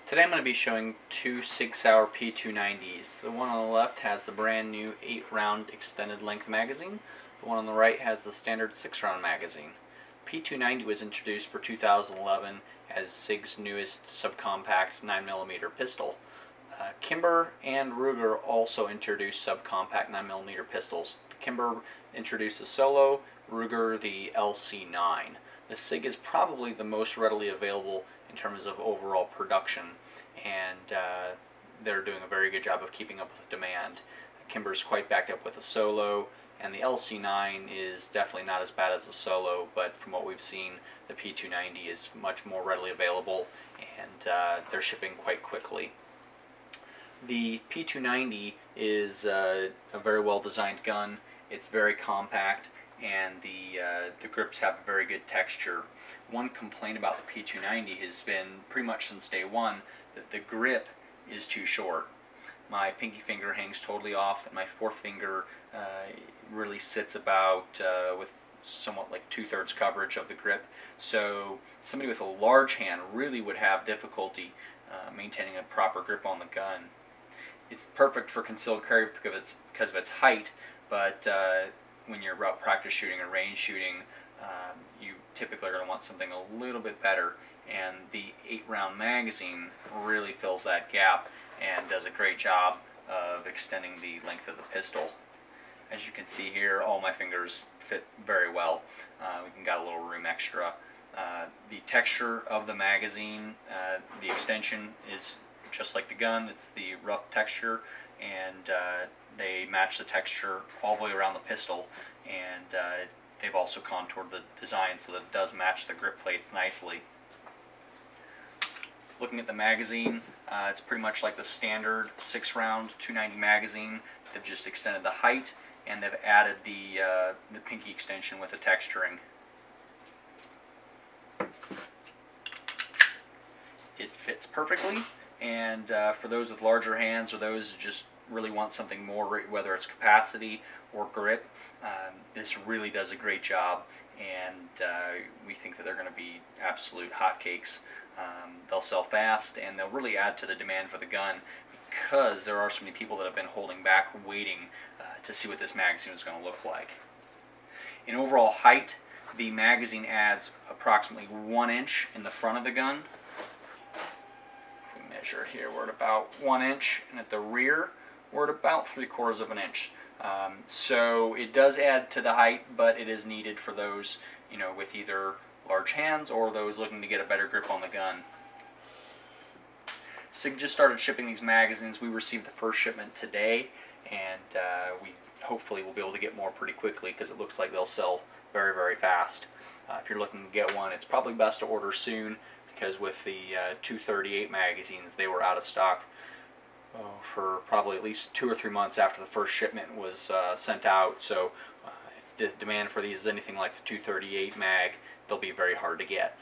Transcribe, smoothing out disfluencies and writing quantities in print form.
Today I'm going to be showing two Sig Sauer P290s. The one on the left has the brand new 8-round extended length magazine. The one on the right has the standard 6-round magazine. P290 was introduced for 2011 as Sig's newest subcompact 9mm pistol. Kimber and Ruger also introduced subcompact 9mm pistols. Kimber introduced the Solo, Ruger the LC9. The Sig is probably the most readily available in terms of overall production, and they're doing a very good job of keeping up with the demand. Kimber's quite backed up with the Solo, and the LC9 is definitely not as bad as the Solo, but from what we've seen, the P290 is much more readily available, and they're shipping quite quickly. The P290 is a very well designed gun. It's very compact, and the grips have a very good texture. One complaint about the P290 has been pretty much since day one that the grip is too short. My pinky finger hangs totally off, and my fourth finger really sits about with somewhat like 2/3 coverage of the grip. So somebody with a large hand really would have difficulty maintaining a proper grip on the gun. It's perfect for concealed carry because of its height, but when you're route practice shooting or range shooting, you typically are going to want something a little bit better, and the 8-round magazine really fills that gap and does a great job of extending the length of the pistol. As you can see here, all my fingers fit very well. We even got a little room extra. The texture of the magazine, the extension is just like the gun. It's the rough texture, and they match the texture all the way around the pistol, and they've also contoured the design so that it does match the grip plates nicely. Looking at the magazine, it's pretty much like the standard 6-round 290 magazine. They've just extended the height, and they've added the pinky extension with the texturing. It fits perfectly, and for those with larger hands or those who just really want something more, whether it's capacity or grip, this really does a great job, and we think that they're going to be absolute hotcakes. They'll sell fast, and they'll really add to the demand for the gun because there are so many people that have been holding back, waiting to see what this magazine is going to look like. In overall height, the magazine adds approximately 1 inch in the front of the gun. If we measure here, we're at about 1 inch, and at the rear, we're at about 3/4 of an inch. So it does add to the height, but it is needed for those, with either large hands or those looking to get a better grip on the gun. Sig just started shipping these magazines. We received the first shipment today, and we hopefully will be able to get more pretty quickly because it looks like they'll sell very, very fast. If you're looking to get one, it's probably best to order soon, because with the 238 magazines, they were out of stock for probably at least 2 or 3 months after the first shipment was sent out. So if the demand for these is anything like the 238 mag, they'll be very hard to get.